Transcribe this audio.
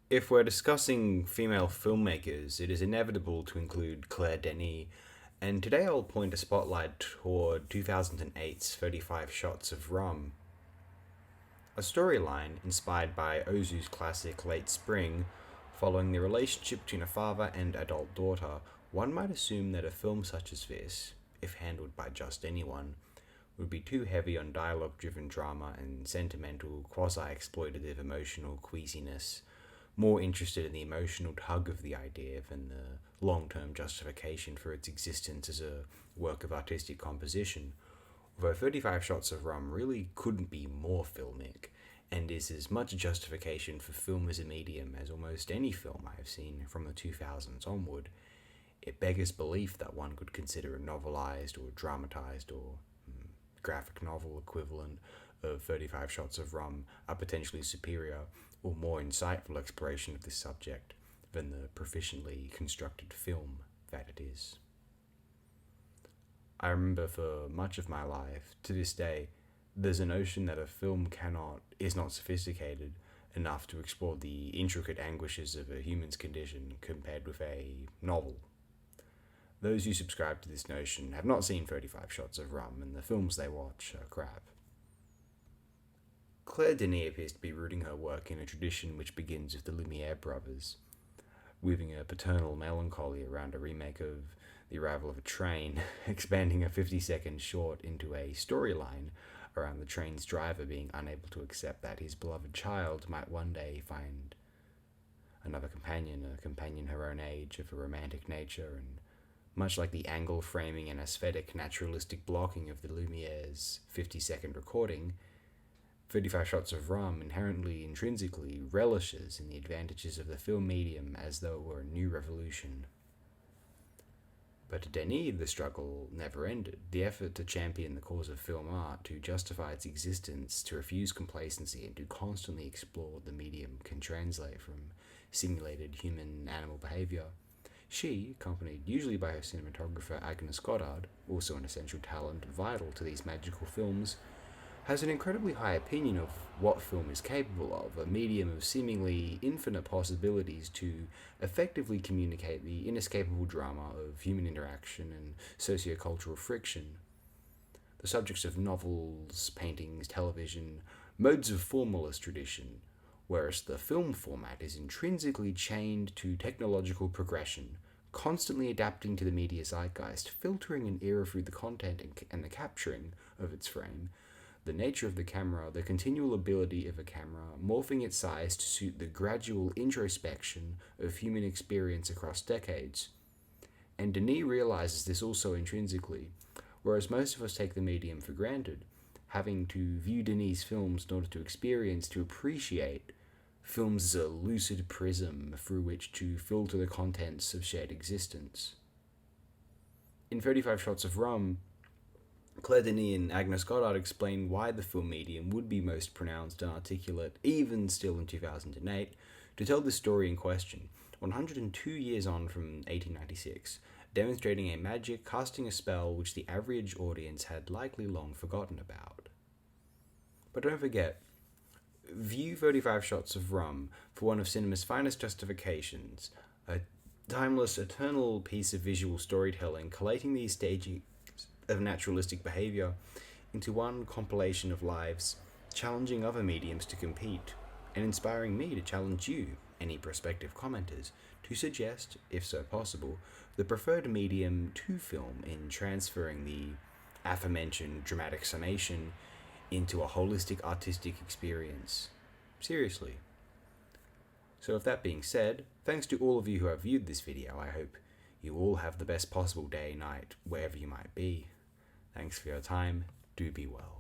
If we're discussing female filmmakers, it is inevitable to include Claire Denis, and today I'll point a spotlight toward 2008's 35 Shots of Rum, a storyline inspired by Ozu's classic Late Spring. Following the relationship between a father and adult daughter, one might assume that a film such as this, if handled by just anyone, would be too heavy on dialogue driven drama and sentimental, quasi exploitative emotional queasiness, more interested in the emotional tug of the idea than the long term justification for its existence as a work of artistic composition. Although 35 Shots of Rum really couldn't be more filmic, and is as much justification for film as a medium as almost any film I have seen from the 2000s onward, it beggars belief that one could consider a novelized or dramatized or graphic novel equivalent of 35 Shots of Rum a potentially superior or more insightful exploration of this subject than the proficiently constructed film that it is. I remember for much of my life, to this day, there's a notion that a film is not sophisticated enough to explore the intricate anguishes of a human's condition compared with a novel. Those who subscribe to this notion have not seen 35 Shots of Rum, and the films they watch are crap. Claire Denis appears to be rooting her work in a tradition which begins with the Lumiere brothers, weaving a paternal melancholy around a remake of The Arrival of a Train, expanding a 50-second short into a storyline around the train's driver being unable to accept that his beloved child might one day find another companion, a companion her own age, of a romantic nature, and much like the angle framing and aesthetic naturalistic blocking of the Lumiere's 50-second recording, 35 Shots of Rum intrinsically relishes in the advantages of the film medium as though it were a new revolution. But to Denis, the struggle never ended. The effort to champion the cause of film art, to justify its existence, to refuse complacency, and to constantly explore what the medium can translate from simulated human-animal behavior. She, accompanied usually by her cinematographer Agnes Goddard, also an essential talent vital to these magical films, has an incredibly high opinion of what film is capable of, a medium of seemingly infinite possibilities to effectively communicate the inescapable drama of human interaction and sociocultural friction. The subjects of novels, paintings, television, modes of formalist tradition, whereas the film format is intrinsically chained to technological progression, constantly adapting to the media zeitgeist, filtering an era through the content and the capturing of its frame, the nature of the camera, the continual ability of a camera, morphing its size to suit the gradual introspection of human experience across decades. And Denis realizes this also intrinsically, whereas most of us take the medium for granted, having to view Denis' films in order to experience, to appreciate films as a lucid prism through which to filter the contents of shared existence. In 35 Shots of Rum, Claire Denis and Agnes Goddard explain why the film medium would be most pronounced and articulate, even still in 2008, to tell the story in question, 102 years on from 1896, demonstrating a magic casting a spell which the average audience had likely long forgotten about. But don't forget, view 35 Shots of Rum for one of cinema's finest justifications, a timeless, eternal piece of visual storytelling collating these stages of naturalistic behavior into one compilation of lives, challenging other mediums to compete, and inspiring me to challenge you, any prospective commenters, to suggest, if so possible, the preferred medium to film in transferring the aforementioned dramatic summation into a holistic artistic experience. Seriously. So with that being said, thanks to all of you who have viewed this video. I hope you all have the best possible day, night, wherever you might be. Thanks for your time. Do be well.